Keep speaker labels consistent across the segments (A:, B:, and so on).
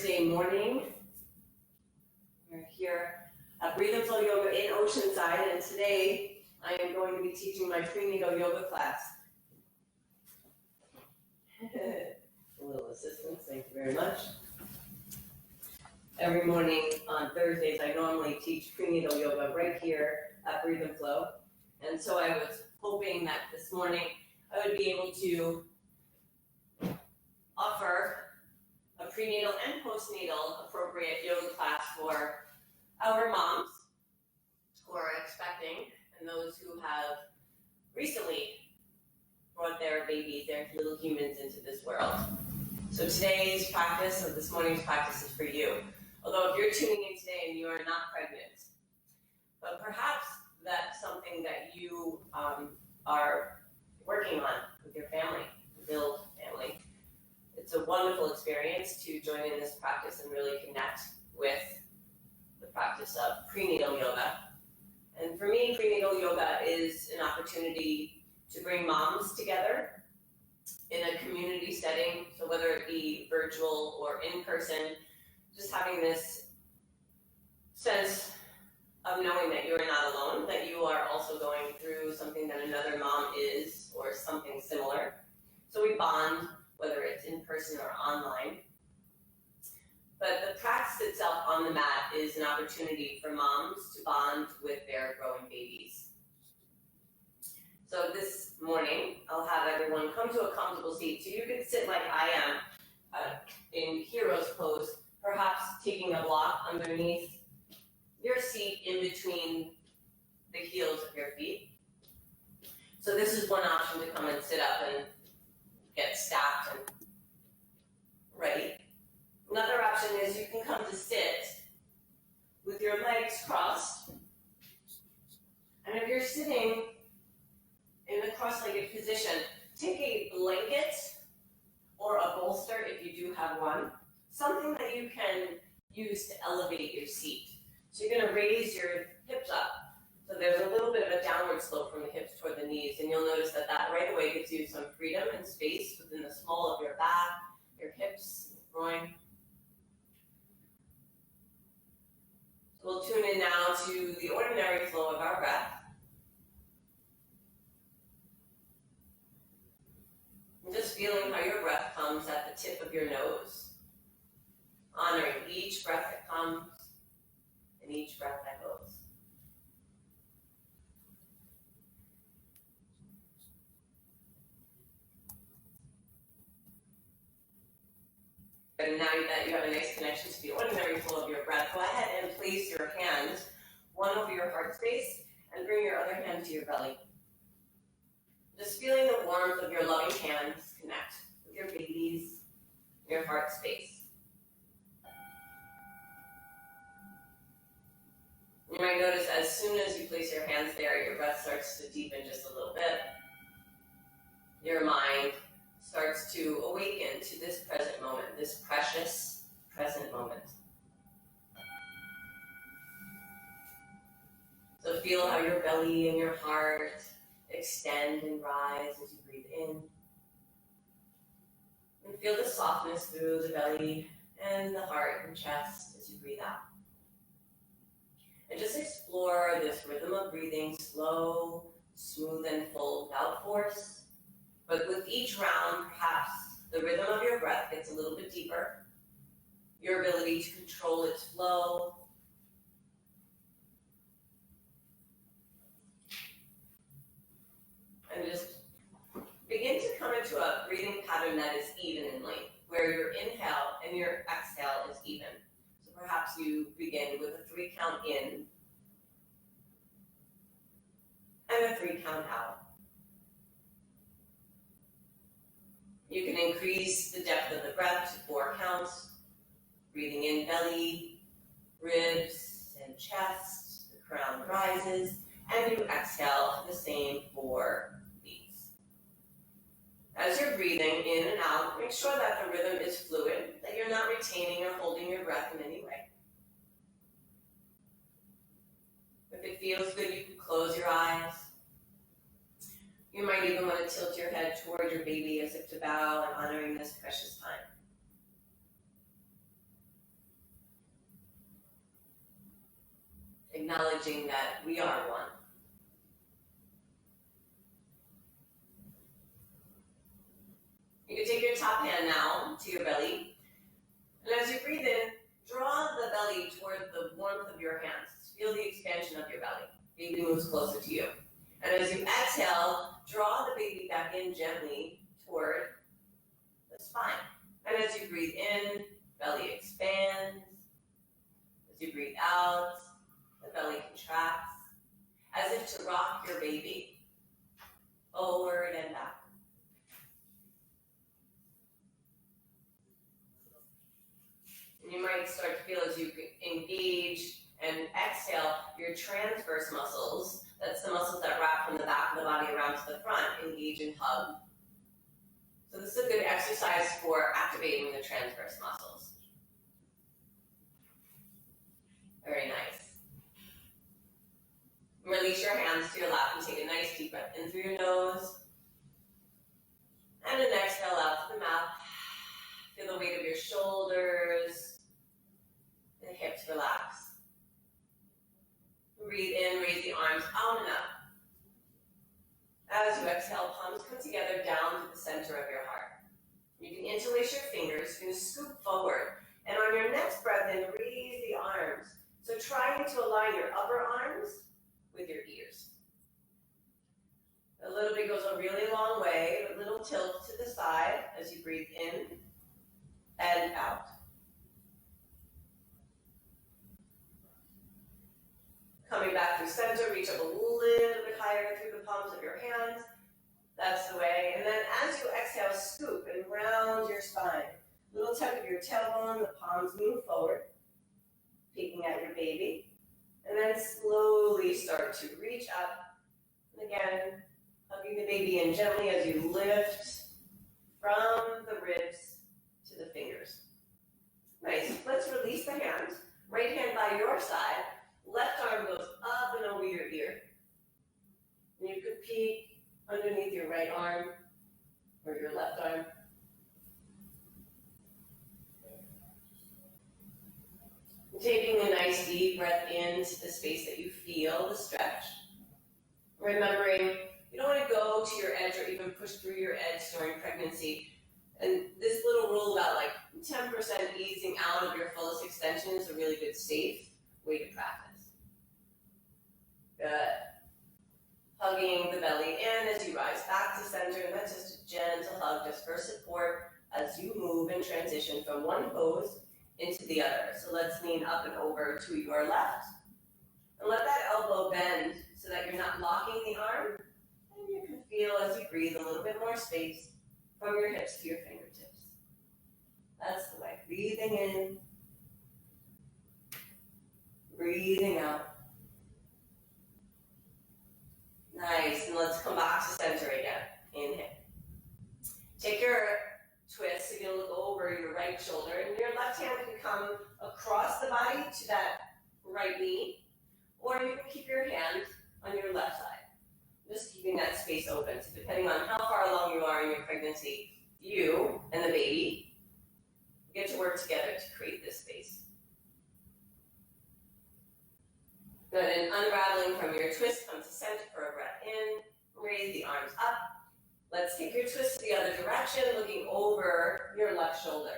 A: Thursday morning. We're here at Prenatal Yoga in Oceanside, and today I am going to be teaching my prenatal yoga class. A little assistance, thank you very much. Every morning on Thursdays, I normally teach prenatal yoga right here at Breathe and Flow. And so I was hoping that this morning I would be able to offer a prenatal and postnatal appropriate yoga class for our moms who are expecting and those who have recently brought their babies, their little humans into this world. So today's practice, or this morning's practice, is for you. Although if you're tuning in today and you are not pregnant, but perhaps that's something that you are working on with your family, build family. It's a wonderful experience to join in this practice and really connect with the practice of prenatal yoga. And for me, prenatal yoga is an opportunity to bring moms together in a community setting. So whether it be virtual or in person, just having this sense of knowing that you are not alone, that you are also going through something that another mom is, or something similar. So we bond, whether it's in person or online. But the practice itself on the mat is an opportunity for moms to bond with their growing babies. So this morning, I'll have everyone come to a comfortable seat. So you can sit like I am in hero's pose, perhaps taking a block underneath your seat in between the heels of your feet. So this is one option to come and sit up and get stacked and ready. Another option is you can come to sit with your legs crossed. And if you're sitting in the cross-legged position, take a blanket or a bolster if you do have one, something that you can use to elevate your seat. So you're going to raise your hips up. So there's a little bit of a downward slope from the hips toward the knees, and you'll notice that right away gives you some freedom and space within the small of your back, your hips, groin. So we'll tune in now to the ordinary flow of our breath. And just feeling how your breath comes at the tip of your nose, honoring each breath that comes and each breath that goes. And now that you have a nice connection to the ordinary flow of your breath, go ahead and place your hand, one over your heart space, and bring your other hand to your belly. Just feeling the warmth of your loving hands connect with your baby's, your heart space. You might notice as soon as you place your hands there, your breath starts to deepen just a little bit. Your mind starts to awaken to this present moment, this precious present moment. So feel how your belly and your heart extend and rise as you breathe in. And feel the softness through the belly and the heart and chest as you breathe out. And just explore this rhythm of breathing, slow, smooth, and full, without force. But with each round, perhaps the rhythm of your breath gets a little bit deeper. Your ability to control its flow. And just begin to come into a breathing pattern that is even in length, where your inhale and your exhale is even. So perhaps you begin with a 3 count in and a 3 count out. You can increase the depth of the breath to 4 counts, breathing in belly, ribs, and chest. The crown rises, and you exhale the same 4 beats. As you're breathing in and out, make sure that the rhythm is fluid, that you're not retaining or holding your breath in any way. If it feels good, you can close your eyes. You might even want to tilt your head toward your baby as if to bow and honoring this precious time. acknowledging that we are one. You can take your top hand now to your belly, and as you breathe in, draw the belly toward the warmth of your hands. Feel the expansion of your belly. Baby moves closer to you. And as you exhale, draw the baby back in gently toward the spine. And as you breathe in, belly expands. As you breathe out, the belly contracts, as if to rock your baby forward and back. And you might start to feel as you engage and exhale your transverse muscles. That's the muscles that wrap from the back of the body around to the front, engage and hug. So this is a good exercise for activating the transverse muscles. Very nice. Release your hands to your lap and take a nice deep breath in through your nose. And an exhale out to the mouth. Feel the weight of your shoulders. The hips relax. Breathe in, raise the arms out and up. As you exhale, palms come together down to the center of your heart. You can interlace your fingers, you can scoop forward. And on your next breath in, raise the arms. So trying to align your upper arms with your ears. A little bit goes a really long way, a little tilt to the side as you breathe in and out. Coming back through center, reach up a little bit higher through the palms of your hands. That's the way. And then as you exhale, scoop and round your spine. Little tug of your tailbone, the palms move forward, peeking at your baby. And then slowly start to reach up. And again, hugging the baby in gently as you lift from the ribs to the fingers. Nice. Let's release the hands. Right hand by your side. Left arm goes up and over your ear. And you could peek underneath your right arm or your left arm. Taking a nice deep breath into the space that you feel, the stretch. Remembering you don't want to go to your edge or even push through your edge during pregnancy. And this little rule about like 10% easing out of your fullest extension is a really good, safe way to practice. Good. Hugging the belly in as you rise back to center, and that's just a gentle hug just for support as you move and transition from one pose into the other. So let's lean up and over to your left. And let that elbow bend so that you're not locking the arm. And you can feel as you breathe a little bit more space from your hips to your fingertips. That's the way. Breathing in. Breathing out. Nice, and let's come back to center again. Inhale. Take your twist, so you're gonna look over your right shoulder, and your left hand can come across the body to that right knee, or you can keep your hand on your left side. Just keeping that space open. So depending on how far along you are in your pregnancy, you and the baby get to work together to create this space. Good, and unraveling from your twist, come to center for a breath in, raise the arms up. Let's take your twist to the other direction, looking over your left shoulder.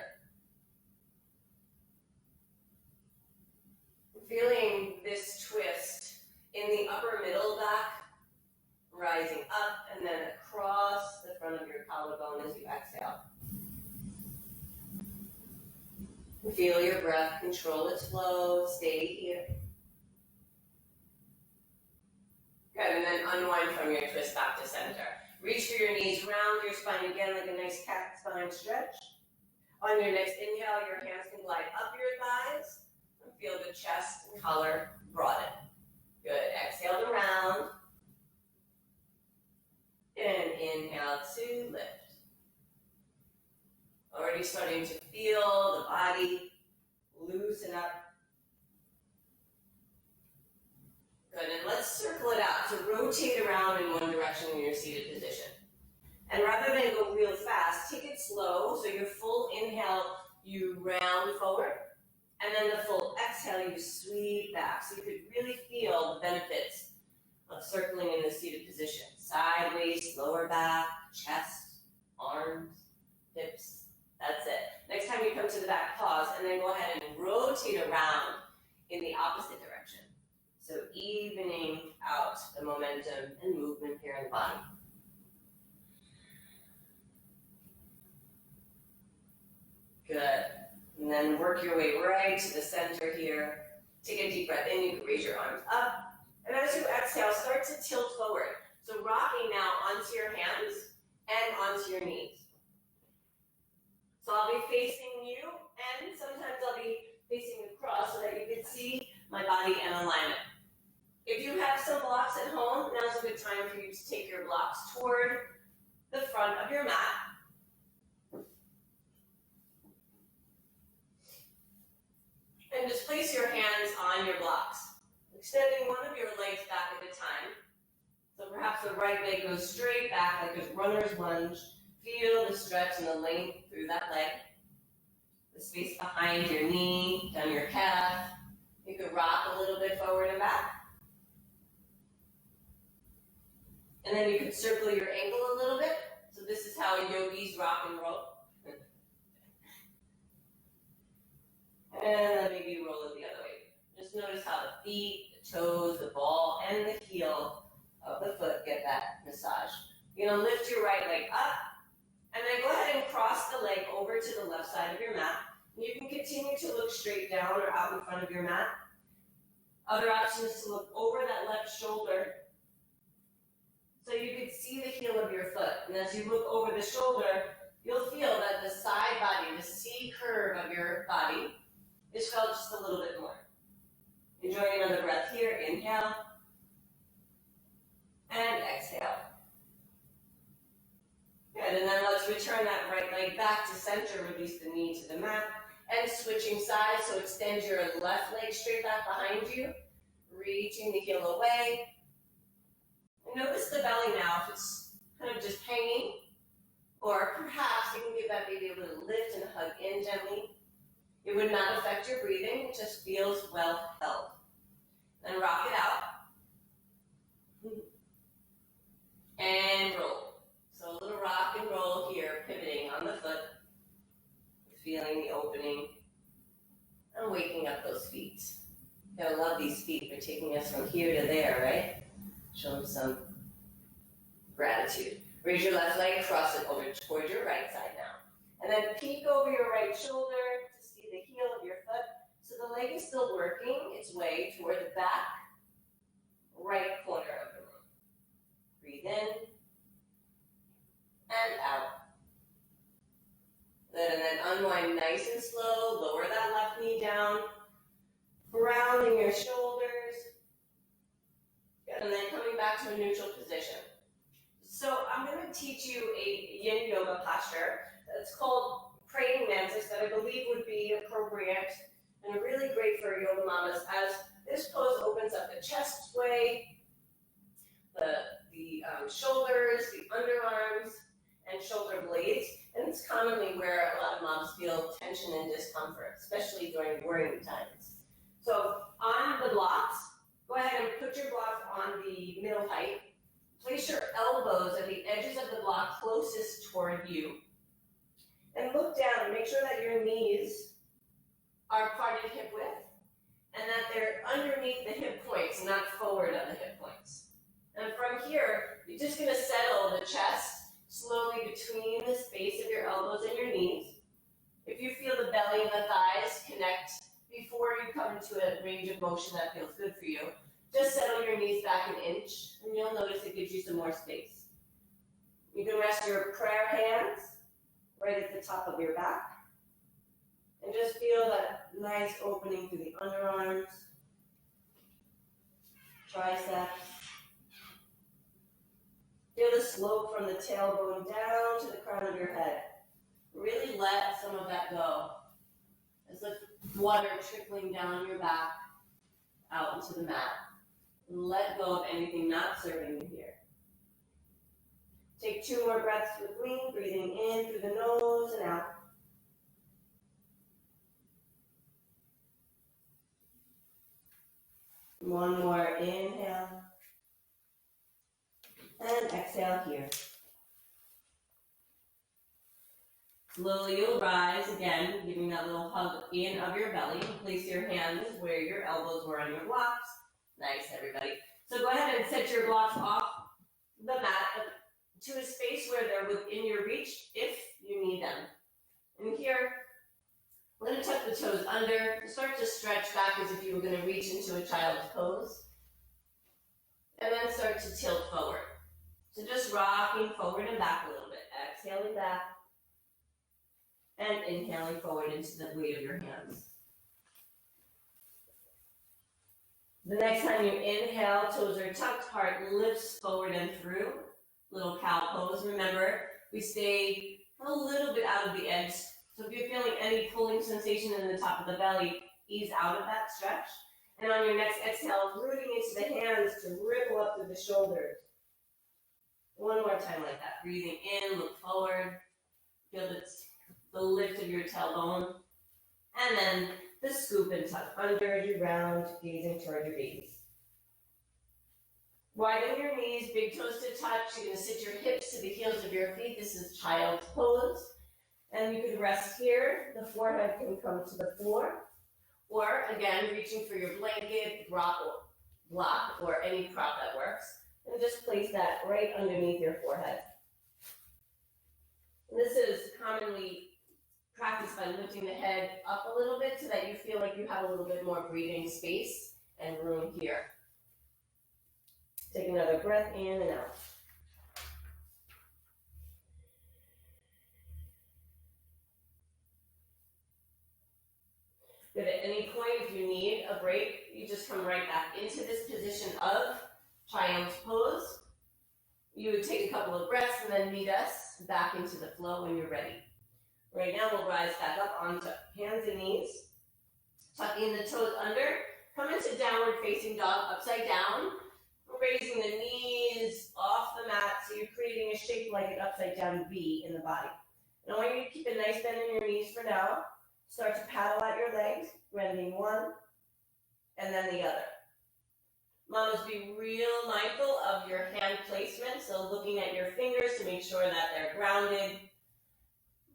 A: Feeling this twist in the upper middle back, rising up and then across the front of your collarbone as you exhale. Feel your breath, control its flow, stay here. Good, and then unwind from your twist back to center. Reach for your knees, round your spine again like a nice cat spine stretch. On your next inhale, your hands can glide up your thighs and feel the chest and collar broaden. Good, exhale to round. And inhale to lift. Already starting to feel the body loosen up. Good, and let's circle it out. So rotate around in one direction in your seated position. And rather than go real fast, take it slow. So your full inhale, you round forward. And then the full exhale, you sweep back. So you could really feel the benefits of circling in the seated position. Sideways, lower back, chest, arms, hips. That's it. Next time you come to the back, pause, and then go ahead and rotate around in the opposite direction. So evening out the momentum and movement here in the body. Good. And then work your way right to the center here. Take a deep breath in. You can raise your arms up. And as you exhale, start to tilt forward. So rocking now onto your hands and onto your knees. So I'll be facing you, and sometimes I'll be facing across so that you can see my body in alignment. If you have some blocks at home, now's a good time for you to take your blocks toward the front of your mat. And just place your hands on your blocks, extending one of your legs back at a time. So perhaps the right leg goes straight back like a runner's lunge. Feel the stretch and the length through that leg. The space behind your knee, down your calf. You could rock a little bit forward and back. And then you could circle your ankle a little bit. So this is how yogis rock and roll. And then maybe roll it the other way. Just notice how the feet, the toes, the ball, and the heel of the foot get that massage. You're going to lift your right leg up, and then go ahead and cross the leg over to the left side of your mat. You can continue to look straight down or out in front of your mat. Other option is to look over that left shoulder so you can see the heel of your foot. And as you look over the shoulder, you'll feel that the side body, the C curve of your body, is felt just a little bit more. Enjoying another breath here. Inhale and exhale. Good, and then let's return that right leg back to center, release the knee to the mat, and switching sides, so extend your left leg straight back behind you, reaching the heel away. And notice the belly now, if it's kind of just hanging, or perhaps you can give that baby a little lift and hug in gently. It would not affect your breathing, it just feels well held. Then rock it out. And roll. So a little rock and roll here, pivoting on the foot, feeling the opening, and waking up those feet. You gotta love these feet. They're taking us from here to there, right? Show them some gratitude. Raise your left leg, cross it over toward your right side now. And then peek over your right shoulder to see the heel of your foot. So the leg is still working its way toward the back right corner of the room. Breathe in and out. Good, and then unwind nice and slow. Lower that left knee down. Grounding your shoulders. Good, and then coming back to a neutral position. So I'm going to teach you a yin yoga posture that's called praying mantis that I believe would be appropriate and really great for yoga mamas, as this pose opens up the chest sway, the shoulders, the underarms, and shoulder blades. And it's commonly where a lot of moms feel tension and discomfort, especially during worrying times. So on the blocks, go ahead and put your blocks on the middle height. Place your elbows at the edges of the block closest toward you. And look down and make sure that your knees are parted hip width and that they're underneath the hip points, not forward of the hip points. And from here, you're just going to settle the chest slowly between the space of your elbows and your knees. If you feel the belly and the thighs connect before you come into a range of motion that feels good for you, just settle your knees back an inch, and you'll notice it gives you some more space. You can rest your prayer hands right at the top of your back, and just feel that nice opening through the underarms, triceps. Feel the slope from the tailbone down to the crown of your head. Really let some of that go. It's like water trickling down your back out into the mat. Let go of anything not serving you here. Take 2 more breaths with me, breathing in through the nose and out. One more inhale. And exhale here. Slowly you'll rise again, giving that little hug in of your belly. Place your hands where your elbows were on your blocks. Nice, everybody. So go ahead and set your blocks off the mat to a space where they're within your reach if you need them. And here, we're going to tuck the toes under, start to stretch back as if you were going to reach into a child's pose. And then start to tilt forward. So just rocking forward and back a little bit. Exhaling back. And inhaling forward into the weight of your hands. The next time you inhale, toes are tucked, heart lifts forward and through. Little cow pose. Remember, we stay a little bit out of the edge. So if you're feeling any pulling sensation in the top of the belly, ease out of that stretch. And on your next exhale, rooting into the hands to ripple up to the shoulders. One more time like that. Breathing in, look forward. Feel the lift of your tailbone. And then the scoop and tuck under as you round, gazing toward your gaze. Widen your knees, big toes to touch. You're going to sit your hips to the heels of your feet. This is child's pose. And you can rest here. The forehead can come to the floor. Or, again, reaching for your blanket, block, or any prop that works. And just place that right underneath your forehead. And this is commonly practiced by lifting the head up a little bit so that you feel like you have a little bit more breathing space and room here. Take another breath in and out. Good. At any point, if you need a break, you just come right back into this position of child's pose. You would take a couple of breaths and then meet us back into the flow when you're ready. Right now, we'll rise back up onto hands and knees. Tucking the toes under. Come into downward facing dog, upside down. Raising the knees off the mat so you're creating a shape like an upside down V in the body. And I want you to keep a nice bend in your knees for now. Start to paddle out your legs, bending one and then the other. Mamas, be real mindful of your hand placement, so looking at your fingers to make sure that they're grounded,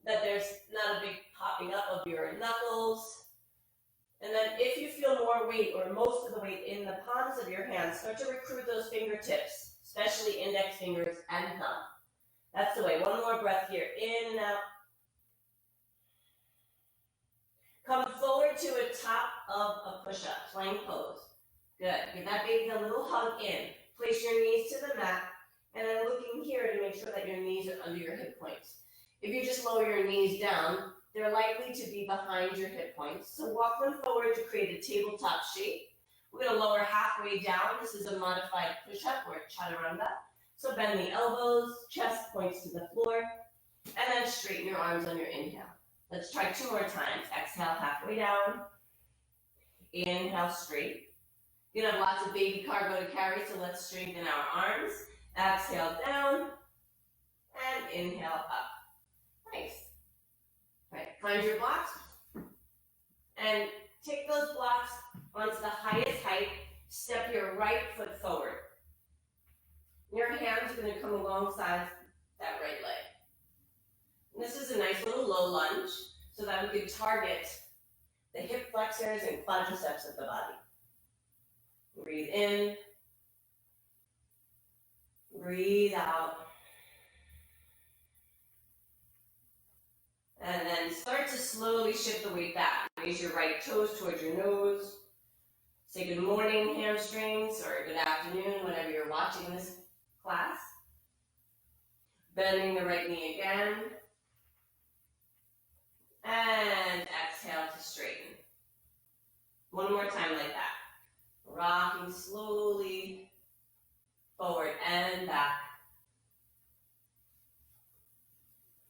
A: that there's not a big popping up of your knuckles. And then if you feel more weight or most of the weight in the palms of your hands, start to recruit those fingertips, especially index fingers and thumb. That's the way. One more breath here. In and out. Come forward to a top of a push-up, plank pose. Good. Give that baby a little hug in. Place your knees to the mat, and then looking here to make sure that your knees are under your hip points. If you just lower your knees down, they're likely to be behind your hip points. So walk them forward to create a tabletop shape. We're going to lower halfway down. This is a modified push-up or chaturanga. So bend the elbows, chest points to the floor, and then straighten your arms on your inhale. Let's try 2 more times. Exhale halfway down. Inhale straight. You're going to have lots of baby cargo to carry, so let's strengthen our arms. Exhale down, and inhale up. Nice. All right, find your blocks, and take those blocks onto the highest height. Step your right foot forward. Your hands are going to come alongside that right leg. And this is a nice little low lunge, so that we can target the hip flexors and quadriceps of the body. Breathe in, breathe out, and then start to slowly shift the weight back. Raise your right toes towards your nose. Say good morning, hamstrings, or good afternoon, whenever you're watching this class. Bending the right knee again. And exhale to straighten. One more time like that. Rocking slowly forward and back.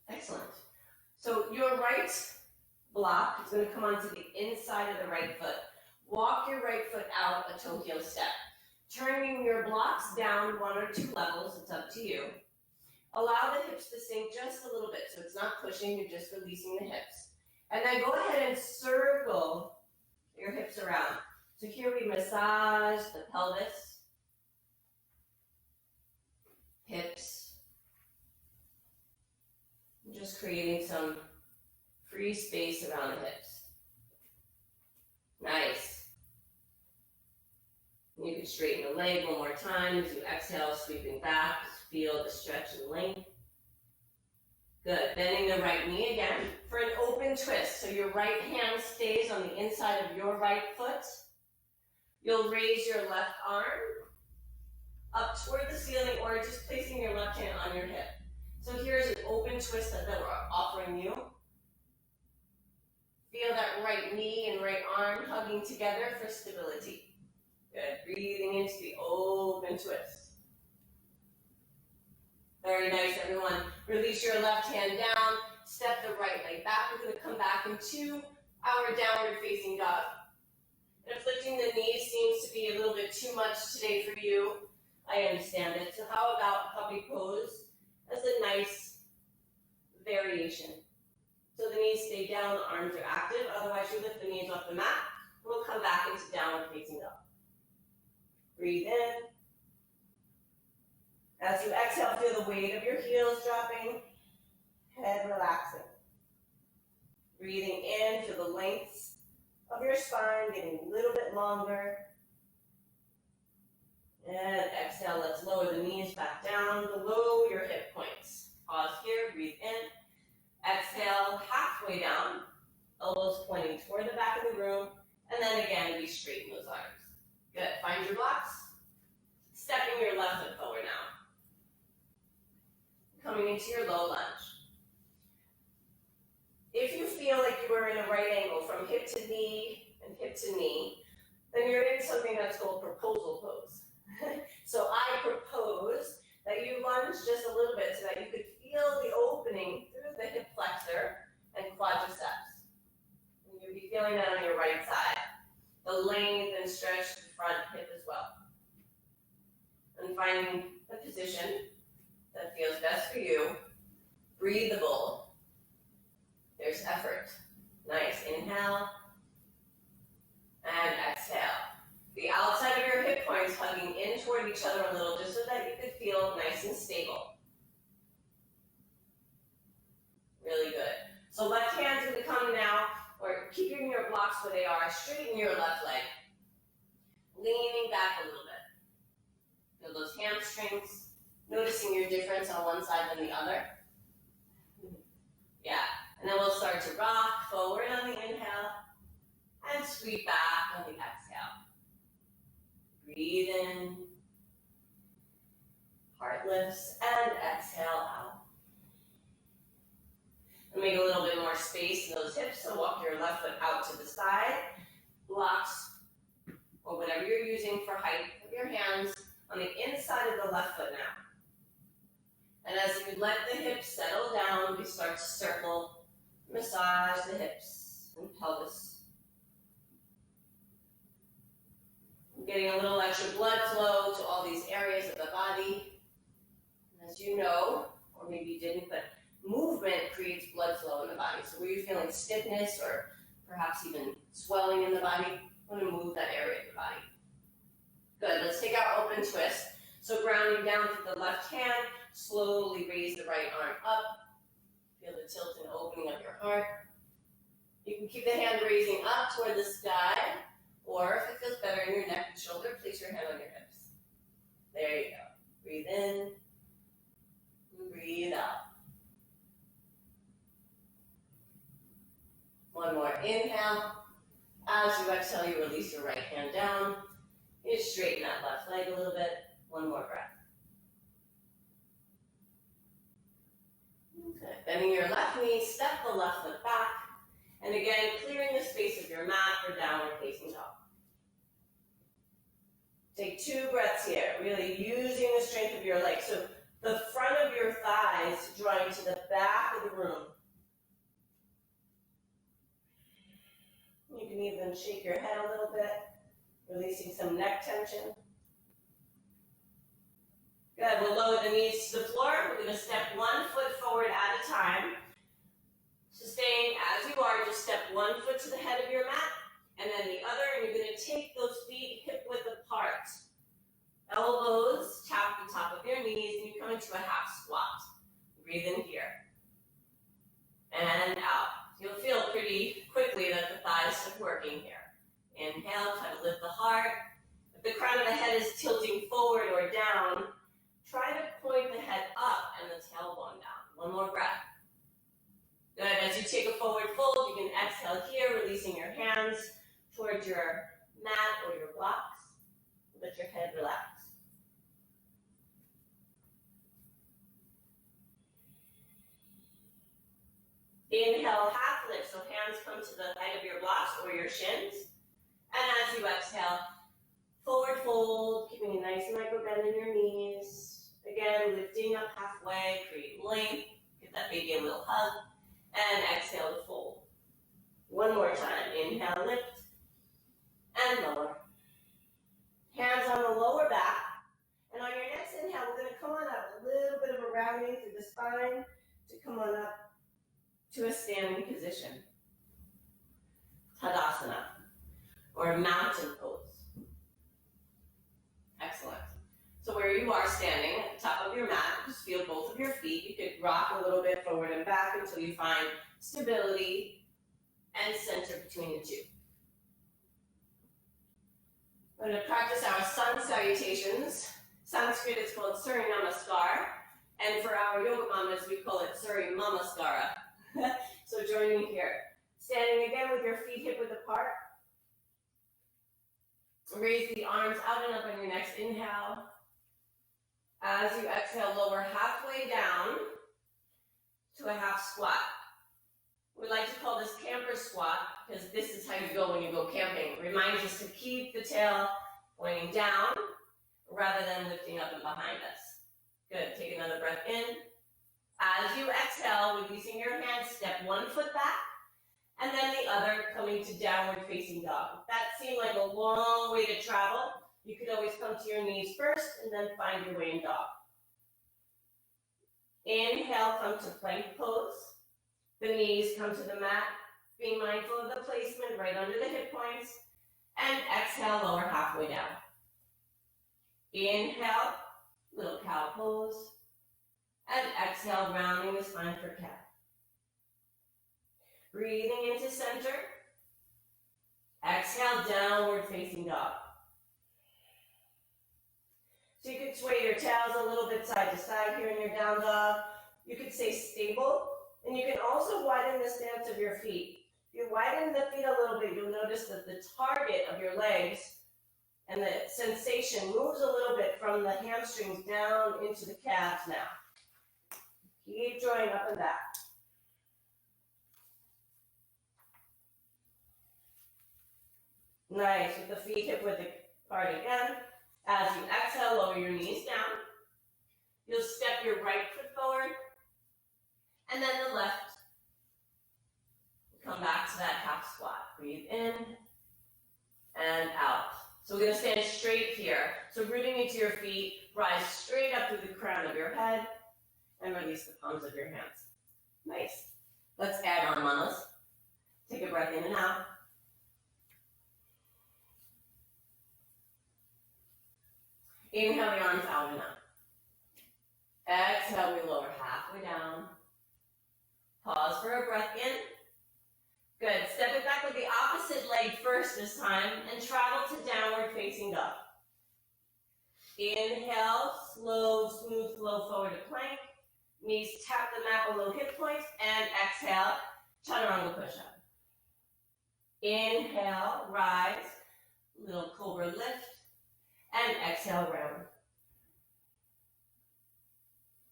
A: Excellent. So your right block is going to come onto the inside of the right foot. Walk your right foot out a toe heel step. Turning your blocks down 1 or 2 levels, it's up to you. Allow the hips to sink just a little bit, so it's not pushing, you're just releasing the hips. And then go ahead and circle your hips around. So here we massage the pelvis, hips, just creating some free space around the hips. Nice. You can straighten the leg one more time as you exhale, sweeping back. Feel the stretch and length. Good. Bending the right knee again for an open twist. So your right hand stays on the inside of your right foot. You'll raise your left arm up toward the ceiling or just placing your left hand on your hip. So here's an open twist that we're offering you. Feel that right knee and right arm hugging together for stability. Good. Breathing into the open twist. Very nice, everyone. Release your left hand down. Step the right leg back. We're going to come back into our downward facing dog. And if lifting the knees seems to be a little bit too much today for you, I understand it. So how about puppy pose as a nice variation? So the knees stay down, the arms are active. Otherwise, you lift the knees off the mat. We'll come back into downward facing dog. Breathe in. As you exhale, feel the weight of your heels dropping, head relaxing. Breathing in, feel the lengths of your spine getting a little bit longer. And exhale, let's lower the knees back down below your hip points. Pause here, breathe in. Exhale, halfway down, elbows pointing toward the back of the room. And then again, we straighten those arms. Good, find your blocks. Stepping your left foot forward now. Coming into your low lunge. If you feel like you are in a right angle from hip to knee and hip to knee, then you're in something that's called proposal pose. So I propose that you lunge just a little bit so that you could feel the opening through the hip flexor and quadriceps. And you'll be feeling that on your right side. The length and stretch of the front hip as well. And finding the position that feels best for you, breathable. There's effort. Nice. Inhale and exhale. The outside of your hip points hugging in toward each other a little just so that you could feel nice and stable. Really good. So left hand's going to come now, or keeping your blocks where they are, straighten your left leg. Leaning back a little bit. Feel those hamstrings. Noticing your difference on one side than the other. Yeah. And then we'll start to rock forward on the inhale and sweep back on the exhale. Breathe in. Heart lifts and exhale out. And make a little bit more space in those hips. So walk your left foot out to the side. Blocks or whatever you're using for height of your hands on the inside of the left foot now. And as you let the hips settle down, we start to circle, massage the hips and pelvis. I'm getting a little extra blood flow to all these areas of the body. And as you know, or maybe you didn't, but movement creates blood flow in the body. So were you feeling stiffness or perhaps even swelling in the body? Want to move that area of the body. Good, let's take our open twist. So grounding down to the left hand, slowly raise the right arm up. Feel the tilt and opening of your heart. You can keep the hand raising up toward the sky, or if it feels better in your neck and shoulder, place your hand on your hips. There you go. Breathe in, breathe out. One more inhale. As you exhale, you release your right hand down. You straighten that left leg a little bit. One more breath. Okay. Bending your left knee, step the left foot back. And again, clearing the space of your mat for downward facing dog. Take 2 breaths here, really using the strength of your legs. So the front of your thighs drawing to the back of the room. You can even shake your head a little bit, releasing some neck tension. Good, we'll lower the knees to the floor. We're going to step 1 foot forward at a time. So staying as you are, just step 1 foot to the head of your mat, and and then the other, and you're gonna take those feet hip width apart. Elbows tap the top of your knees, and you come into a half squat. Breathe in here. And out. You'll feel pretty quickly that the thighs are working here. Inhale, try to lift the heart. If the crown of the head is tilting forward or down, try to point the head up and the tailbone down. One more breath. Good. As you take a forward fold, you can exhale here, releasing your hands towards your mat or your blocks. Let your head relax. Inhale, half lift, so hands come to the height of your blocks or your shins. And as you exhale, forward fold, keeping a nice micro bend in your knees. Again, lifting up halfway, create length, give that baby a little hug, and exhale to fold. One more time, inhale, lift, and lower. Hands on the lower back, and on your next inhale, we're gonna come on up, a little bit of a rounding through the spine to come on up to a standing position. Tadasana, or a mountain pose. Excellent. So where you are standing at the top of your mat, just feel both of your feet. You could rock a little bit forward and back until you find stability and center between the two. We're going to practice our sun salutations. Sanskrit is called Surya Namaskar, and for our yoga mamas, we call it Surya Mamaskara. So join me here. Standing again with your feet hip width apart. Raise the arms out and up on your next inhale. As you exhale, lower halfway down to a half squat. We like to call this camper squat because this is how you go when you go camping. It reminds us to keep the tail pointing down rather than lifting up and behind us. Good. Take another breath in. As you exhale, releasing your hands, step one foot back, and then the other coming to downward facing dog. If that seemed like a long way to travel, you could always come to your knees first and then find your way in dog. Inhale, come to plank pose. The knees come to the mat, being mindful of the placement right under the hip points, and exhale, lower halfway down. Inhale, little cow pose, and exhale, rounding the spine for cat. Breathing into center. Exhale, downward facing dog. So you could sway your tails a little bit side to side here in your down dog. You could stay stable, and you can also widen the stance of your feet. If you widen the feet a little bit, you'll notice that the target of your legs and the sensation moves a little bit from the hamstrings down into the calves now. Keep drawing up and back. Nice, with the feet hip width apart again. As you exhale, lower your knees down. You'll step your right foot forward, and then the left. Come back to that half squat. Breathe in and out. So we're going to stand straight here. So rooting into your feet, rise straight up through the crown of your head, and release the palms of your hands. Nice. Let's add on manas. Take a breath in and out. Inhale the arms out and up. Exhale, we lower halfway down. Pause for a breath in. Good. Step it back with the opposite leg first this time and travel to downward facing dog. Inhale, slow, smooth flow forward to plank. Knees tap the mat below hip points, and exhale, chaturanga push-up. Inhale, rise, little cobra lift, and exhale, round.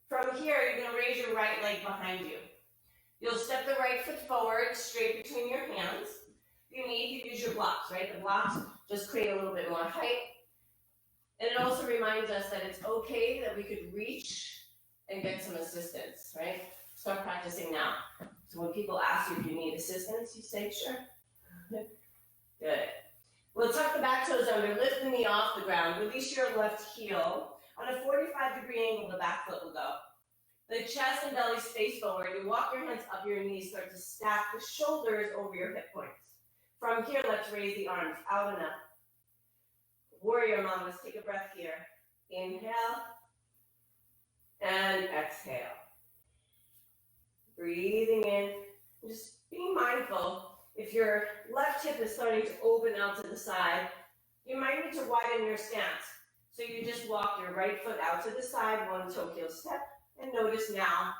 A: From here, you're going to raise your right leg behind you. You'll step the right foot forward, straight between your hands. If you need, you use your blocks, right? The blocks just create a little bit more height. And it also reminds us that it's okay that we could reach and get some assistance, right? Start practicing now. So when people ask you if you need assistance, you say, sure. Good. We'll tuck the back toes under, lift the knee off the ground, release your left heel. On a 45-degree angle, the back foot will go. The chest and belly space forward. You walk your hands up your knees, start to stack the shoulders over your hip points. From here, let's raise the arms out and up. Warrior mom, let's take a breath here. Inhale and exhale. Breathing in, just being mindful. If your left hip is starting to open out to the side, you might need to widen your stance. So you just walk your right foot out to the side, one toe heel step, and notice now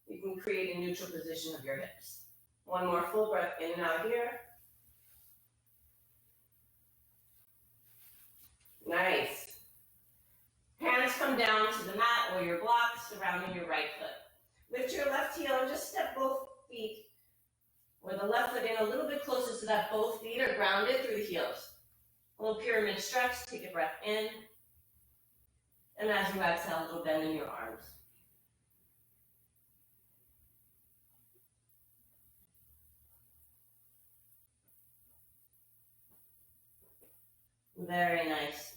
A: you can create a neutral position of your hips. One more full breath in and out here. Nice. Hands come down to the mat or your blocks surrounding your right foot. Lift your left heel and just step both feet with the left foot in a little bit closer so that both feet are grounded through the heels. A little pyramid stretch, take a breath in. And as you exhale, a little bend in your arms. Very nice.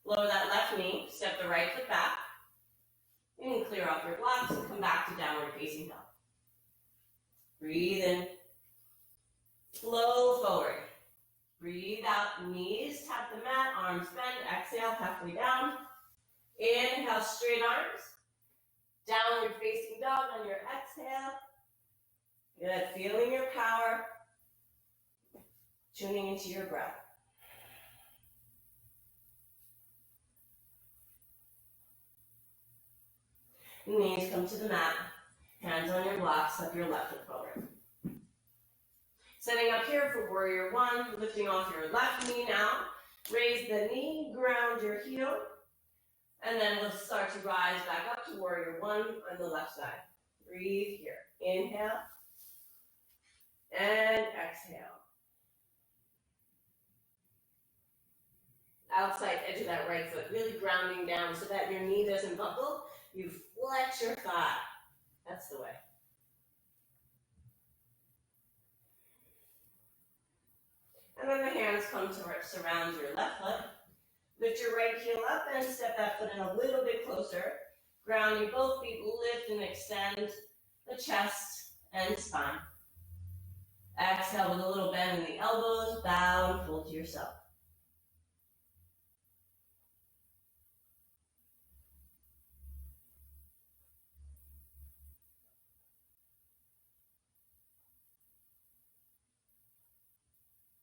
A: Lower that left knee, step the right foot back. You can clear off your blocks and come back to downward facing dog. Breathe in. Flow forward. Breathe out, knees tap the mat, arms bend, exhale, halfway down. Inhale, straight arms. Downward facing dog on your exhale. Good, feeling your power. Tuning into your breath. Knees come to the mat, hands on your blocks, step your left foot forward. Setting up here for warrior one, lifting off your left knee now. Raise the knee, ground your heel, and then we'll start to rise back up to warrior one on the left side. Breathe here. Inhale and exhale. Outside edge of that right foot, really grounding down so that your knee doesn't buckle. You flex your thigh. That's the way. And then the hands come to surround your left foot. Lift your right heel up and step that foot in a little bit closer. Grounding both feet, lift and extend the chest and spine. Exhale with a little bend in the elbows, bow and pull to yourself.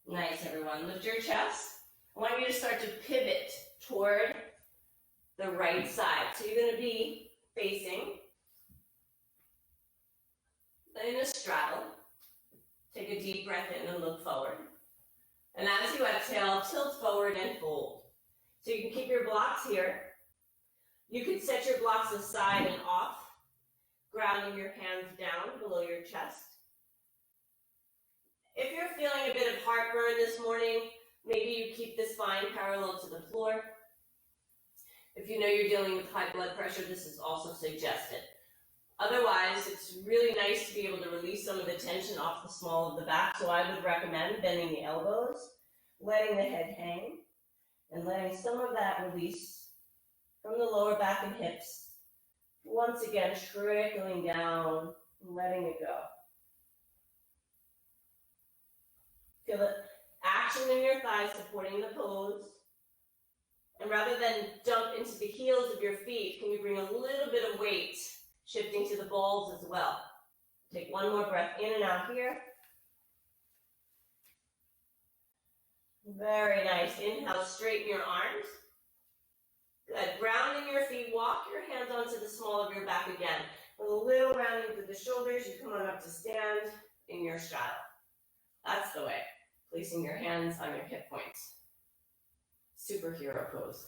A: Nice, everyone. Lift your chest. I want you to start to pivot toward the right side. So you're going to be facing in a straddle. Take a deep breath in and look forward. And as you exhale, tilt forward and fold. So you can keep your blocks here. You could set your blocks aside and off, grounding your hands down below your chest. If you're feeling a bit of heartburn this morning, maybe you keep the spine parallel to the floor. If you know you're dealing with high blood pressure, this is also suggested. Otherwise, it's really nice to be able to release some of the tension off the small of the back, so I would recommend bending the elbows, letting the head hang, and letting some of that release from the lower back and hips. Once again, trickling down, letting it go. Feel the action in your thighs supporting the pose. And rather than dump into the heels of your feet, can you bring a little bit of weight, shifting to the balls as well. Take one more breath in and out here. Very nice. Inhale, straighten your arms. Good. Grounding your feet, walk your hands onto the small of your back again. With a little rounding through the shoulders, you come on up to stand in your straddle. That's the way. Placing your hands on your hip points. Superhero pose.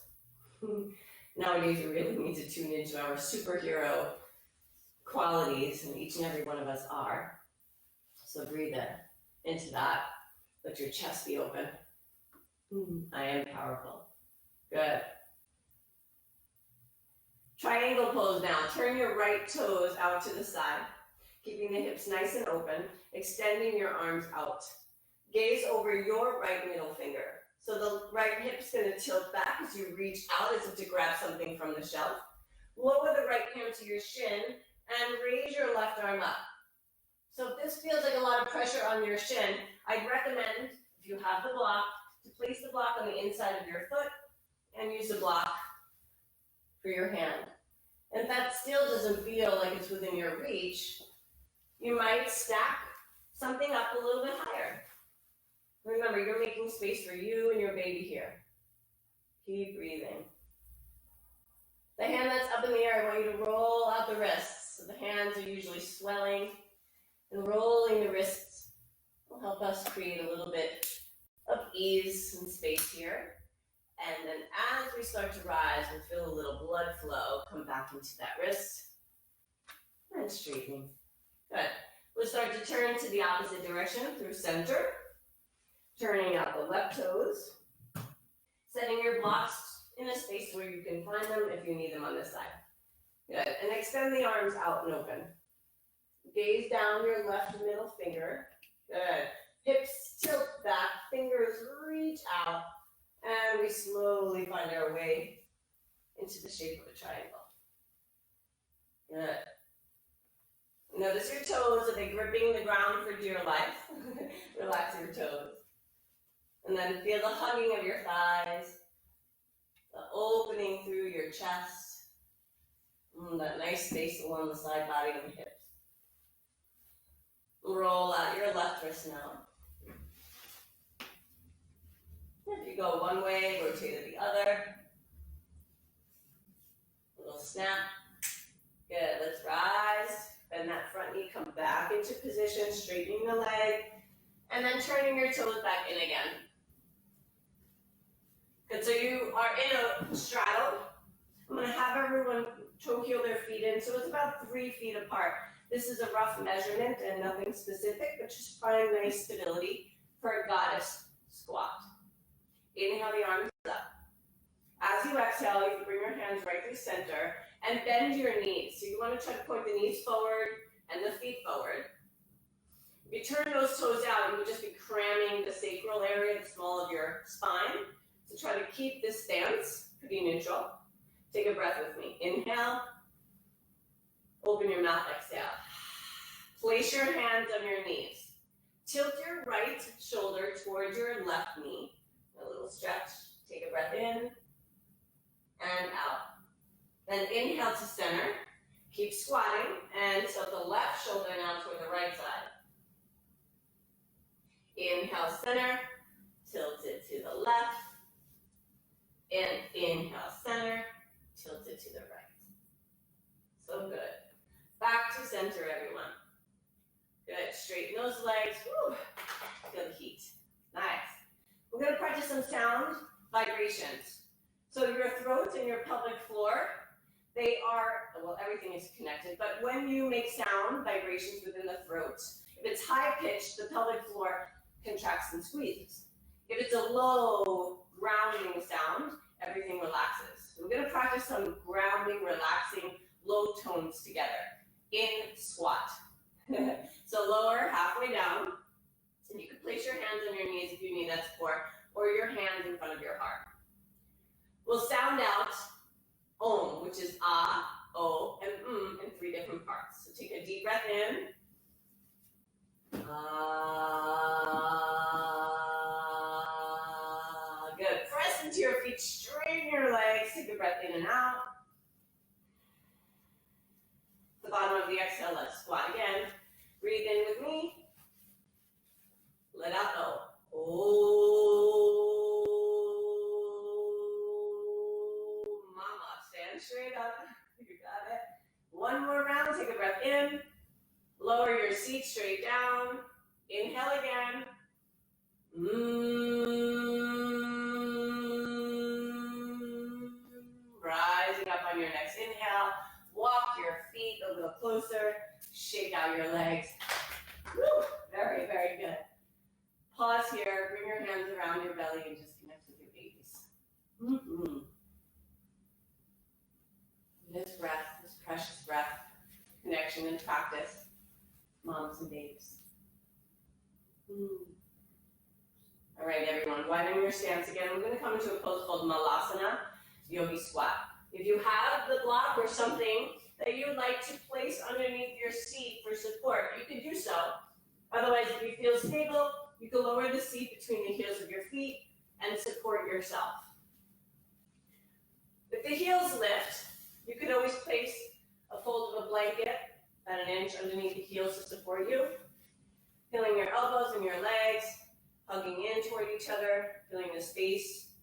A: Nowadays, we really need to tune into our superhero qualities, and each and every one of us are. So breathe into that. Let your chest be open. I am powerful. Good. Triangle pose now. Turn your right toes out to the side, keeping the hips nice and open, extending your arms out. Gaze over your right middle finger. So the right hip's going to tilt back as you reach out as if to grab something from the shelf. Lower the right hand to your shin and raise your left arm up. So if this feels like a lot of pressure on your shin, I'd recommend If you have the block, to place the block on the inside of your foot and use the block for your hand. And if that still doesn't feel like it's within your reach, you might stack something up a little bit higher. Remember, you're making space for you and your baby here. Keep breathing. The hand that's up in the air, I want you to roll out the wrists. So the hands are usually swelling, and rolling the wrists will help us create a little bit of ease and space here. And then as we start to rise, we'll feel a little blood flow come back into that wrist. And straightening. Good. We'll start to turn to the opposite direction through center. Turning out the left toes. Setting your blocks in a space where you can find them if you need them on this side. Good. And extend the arms out and open. Gaze down your left middle finger. Good. Hips tilt back, fingers reach out, and we slowly find our way into the shape of a triangle. Good. Notice your toes. Are they gripping the ground for dear life? Relax your toes. And then feel the hugging of your thighs, the opening through your chest, that nice space along the side body and hips. Roll out your left wrist now. If you go one way, rotate to the other. A little snap. Good, let's rise. Bend that front knee, come back into position, straightening the leg, and then turning your toes back in again. Good, so you are in a straddle. I'm gonna have everyone toe heel their feet in, so it's about 3 feet apart. This is a rough measurement and nothing specific, but just find nice stability for a goddess squat. Inhale the arms up. As you exhale, you can bring your hands right through center and bend your knees. So you want to try to point the knees forward and the feet forward. If you turn those toes out, you would just be cramming the sacral area, the small of your spine. So try to keep this stance pretty neutral. Take a breath with me. Inhale. Open your mouth, exhale. Place your hands on your knees. Tilt your right shoulder towards your left knee. A little stretch. Take a breath in and out. Then inhale to center. Keep squatting and tilt the left shoulder now toward the right side. Inhale center. Tilt it to the left. And inhale center. Tilt it to the right. So good. Back to center, everyone. Good. Straighten those legs. Woo. Feel the heat. Nice. We're going to practice some sound vibrations. So your throat and your pelvic floor, they are, well, everything is connected, but when you make sound vibrations within the throat, if it's high pitched, the pelvic floor contracts and squeezes. If it's a low grounding sound, everything relaxes. So we're going to practice some grounding, relaxing, low tones together in squat. So lower, halfway down. And you can place your hands on your knees if you need that support, or your hands in front of your heart. We'll sound out Om, which is ah, o, and in 3 different parts. So take a deep breath in. Ah. Good. Press into your feet, straighten your legs, take a breath in and out. The bottom of the exhale, let's squat again. Breathe in with me. Let out O. Oh, mama. Stand straight up. You got it. One more round. Take a breath in. Lower your seat straight down. Inhale again. Rising up on your next inhale. Walk your feet a little closer. Shake out your legs. Woo. Very, very good. Pause here. Bring your hands around your belly and just connect with your babies. This breath, this precious breath, connection and practice, moms and babies. All right, everyone, widen your stance again. We're going to come into a pose called Malasana, Yogi Squat. If you have the block or something that you would like to place underneath your seat for support, you can do so. Otherwise, if you feel stable, you can lower the seat between the heels of your feet and support yourself. If the heels lift, you can always place a fold of a blanket about an inch underneath the heels to support you. Feeling your elbows and your legs, hugging in toward each other, feeling the space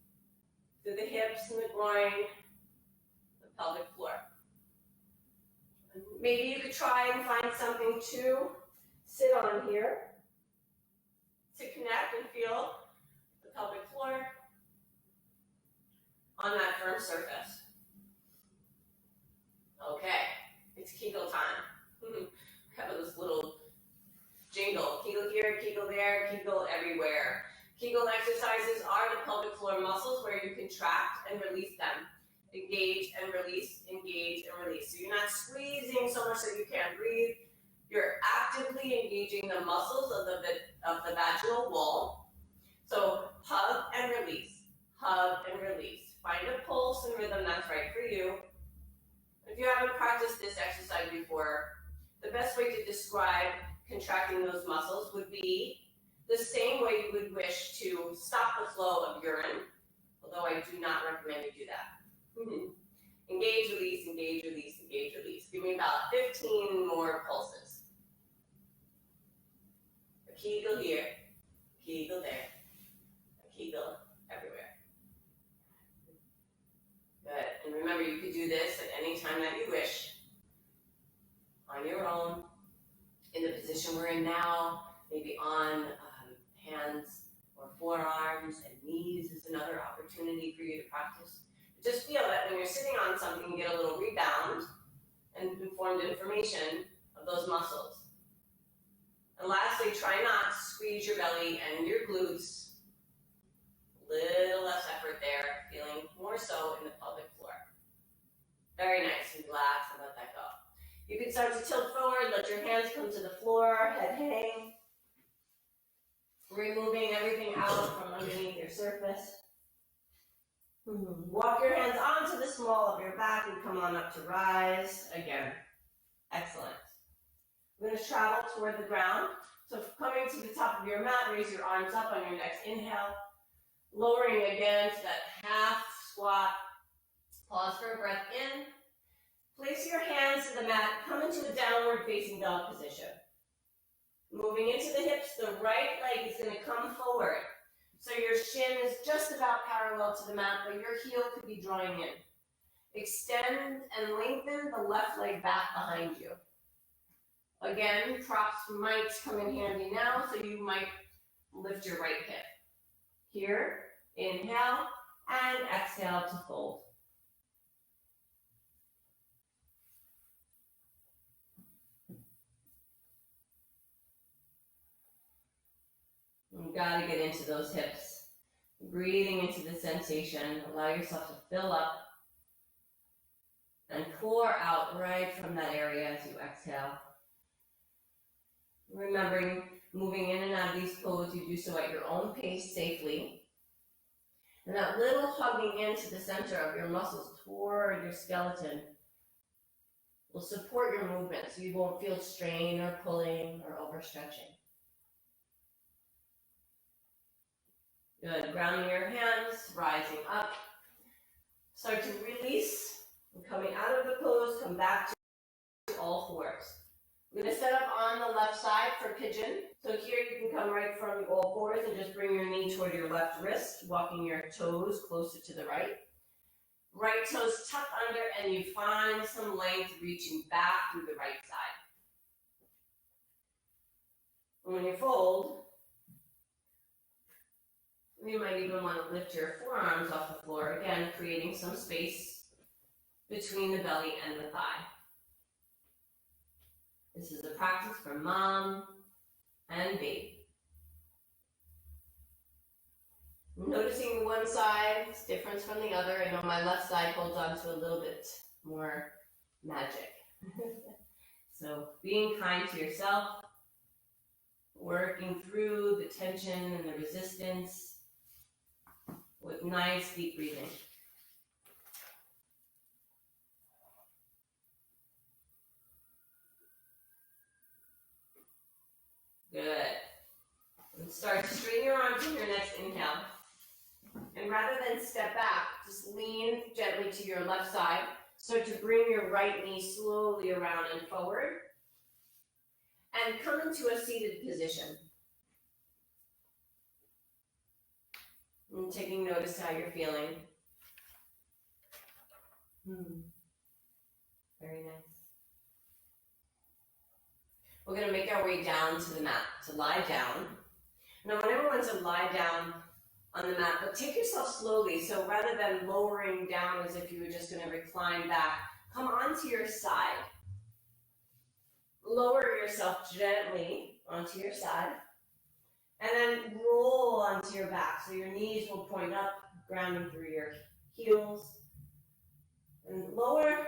A: through the hips and the groin, the pelvic floor. Maybe you could try and find something to sit on here to connect and feel the pelvic floor on that firm surface. Okay, it's Kegel time. Have this little jingle. Kegel here, Kegel there, Kegel everywhere. Kegel exercises are the pelvic floor muscles where you contract and release them. Engage and release, engage and release. So you're not squeezing so much that you can't breathe. You're actively engaging the muscles of the vaginal wall. So hug and release, hug and release. Find a pulse and rhythm that's right for you. If you haven't practiced this exercise before, the best way to describe contracting those muscles would be the same way you would wish to stop the flow of urine, although I do not recommend you do that. Engage, release, engage, release, engage, release. Give me about 15 more pulses. A Kegel here, a Kegel there, a Kegel everywhere. Good. And remember, you could do this at any time that you wish, on your own, in the position we're in now, maybe on hands or forearms and knees is another opportunity for you to practice. Just feel that when you're sitting on something, you get a little rebound and informed information of those muscles. And lastly, try not to squeeze your belly and your glutes. Little less effort there, feeling more so in the pelvic floor. Very nice, and relax and let that go. You can start to tilt forward, let your hands come to the floor, head hang. Removing everything out from underneath your surface. Walk your hands onto the small of your back and come on up to rise. Again, excellent. We're going to travel toward the ground. So coming to the top of your mat, raise your arms up on your next inhale. Lowering again to that half squat. Pause for a breath in. Place your hands to the mat. Come into a downward facing dog position. Moving into the hips, the right leg is going to come forward. So your shin is just about parallel to the mat, but your heel could be drawing in. Extend and lengthen the left leg back behind you. Again, props might come in handy now, so you might lift your right hip. Here, inhale, and exhale to fold. You've got to get into those hips. Breathing into the sensation. Allow yourself to fill up and pour out right from that area as you exhale. Remembering, moving in and out of these poses, you do so at your own pace safely. And that little hugging into the center of your muscles toward your skeleton will support your movement so you won't feel strain or pulling or overstretching. Good. Grounding your hands, rising up. Start to release. And coming out of the pose, come back to all fours. We're going to set up on the left side for pigeon. So here you can come right from all fours and just bring your knee toward your left wrist, walking your toes closer to the right. Right toes tuck under, and you find some length reaching back through the right side. And when you fold, you might even want to lift your forearms off the floor, again, creating some space between the belly and the thigh. This is a practice for mom and baby. Noticing one side is different from the other. I know my left side holds on to a little bit more magic. So being kind to yourself, working through the tension and the resistance with nice deep breathing. Good. And Start to straighten your arms in your next inhale. And rather than step back, just lean gently to your left side. Start to bring your right knee slowly around and forward. And come into a seated position. And taking notice how you're feeling. Very nice. We're going to make our way down to the mat, to lie down. Now, I want everyone to lie down on the mat, but take yourself slowly. So rather than lowering down as if you were just going to recline back, come onto your side. Lower yourself gently onto your side, and then roll onto your back. So your knees will point up, grounding through your heels, and lower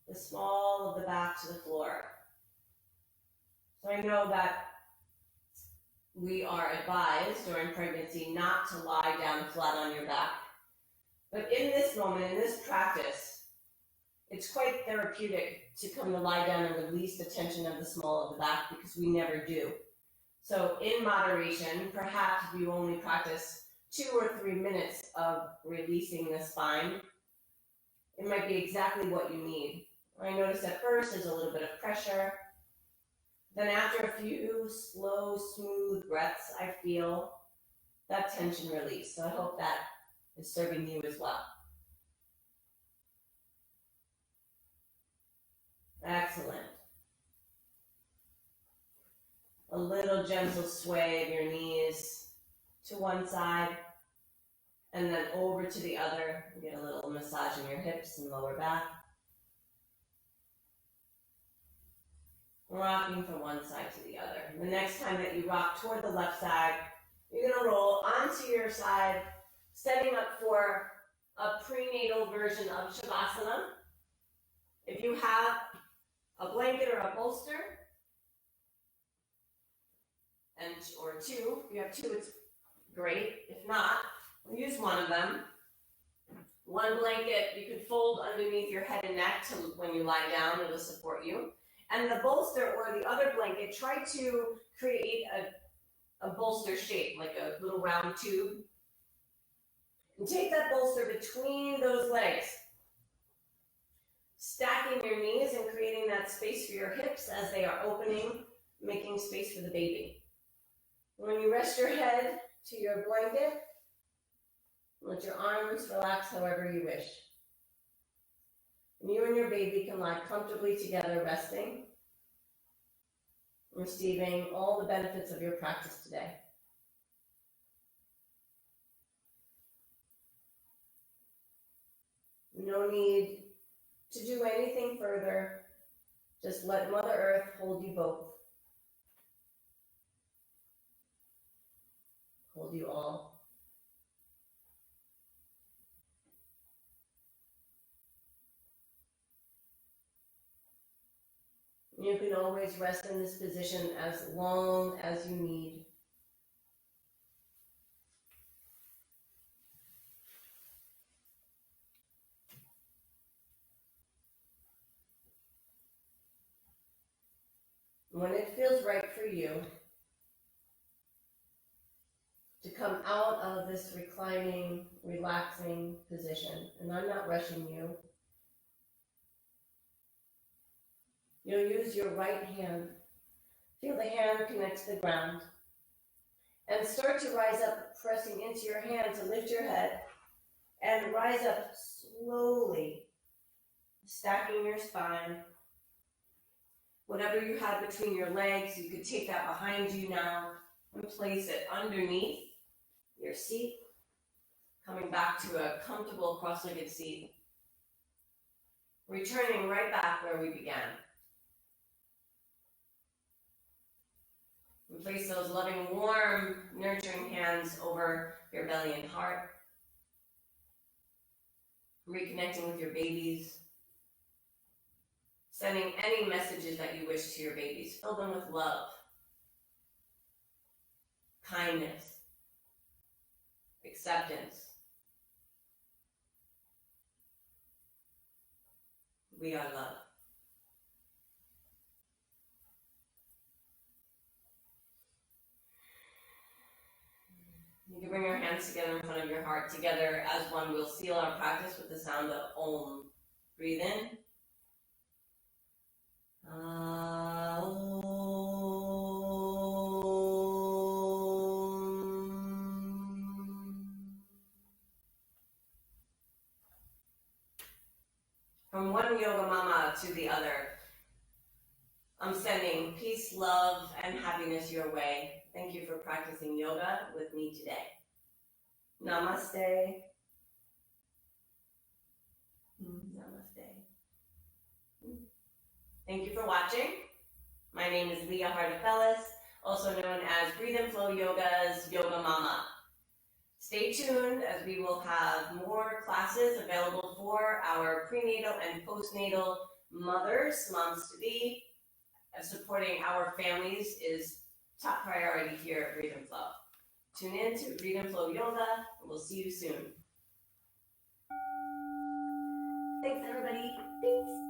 A: the small of the back to the floor. So I know that we are advised during pregnancy not to lie down flat on your back. But in this moment, in this practice, it's quite therapeutic to come to lie down and release the tension of the small of the back, because we never do. So in moderation, perhaps if you only practice 2 or 3 minutes of releasing the spine, it might be exactly what you need. I notice at first there's a little bit of pressure. Then after a few slow, smooth breaths, I feel that tension release. So I hope that is serving you as well. Excellent. A little gentle sway of your knees to one side and then over to the other. Get a little massage in your hips and lower back. Rocking from one side to the other. The next time that you rock toward the left side, you're going to roll onto your side, setting up for a prenatal version of Shavasana. If you have a blanket or a bolster, or 2, if you have 2, it's great. If not, use one of them. One blanket you could fold underneath your head and neck to when you lie down, it'll support you. And the bolster or the other blanket, try to create a bolster shape, like a little round tube. And take that bolster between those legs, stacking your knees and creating that space for your hips as they are opening, making space for the baby. When you rest your head to your blanket, let your arms relax however you wish. And you and your baby can lie comfortably together, resting, receiving all the benefits of your practice today. No need to do anything further. Just let Mother Earth hold you both. Hold you all. You can always rest in this position as long as you need. When it feels right for you to come out of this reclining, relaxing position, and I'm not rushing you, you'll use your right hand. Feel the hand connect to the ground. And start to rise up, pressing into your hand to lift your head. And rise up slowly, stacking your spine. Whatever you have between your legs, you could take that behind you now and place it underneath your seat. Coming back to a comfortable cross-legged seat. Returning right back where we began. And place those loving, warm, nurturing hands over your belly and heart. Reconnecting with your babies. Sending any messages that you wish to your babies. Fill them with love, kindness, acceptance. We are love. hands together in front of your heart. Together as one, we'll seal our practice with the sound of Om. Breathe in. From one yoga mama to the other, I'm sending peace, love, and happiness your way. Thank you for practicing yoga with me today. Namaste. Namaste. Thank you for watching. My name is Leah Hardifellis, also known as Breathe and Flow Yoga's Yoga Mama. Stay tuned as we will have more classes available for our prenatal and postnatal mothers, moms-to-be. Supporting our families is top priority here at Breathe and Flow. Tune in to Breathe and Flow Yoga, and we'll see you soon. Thanks, everybody. Peace.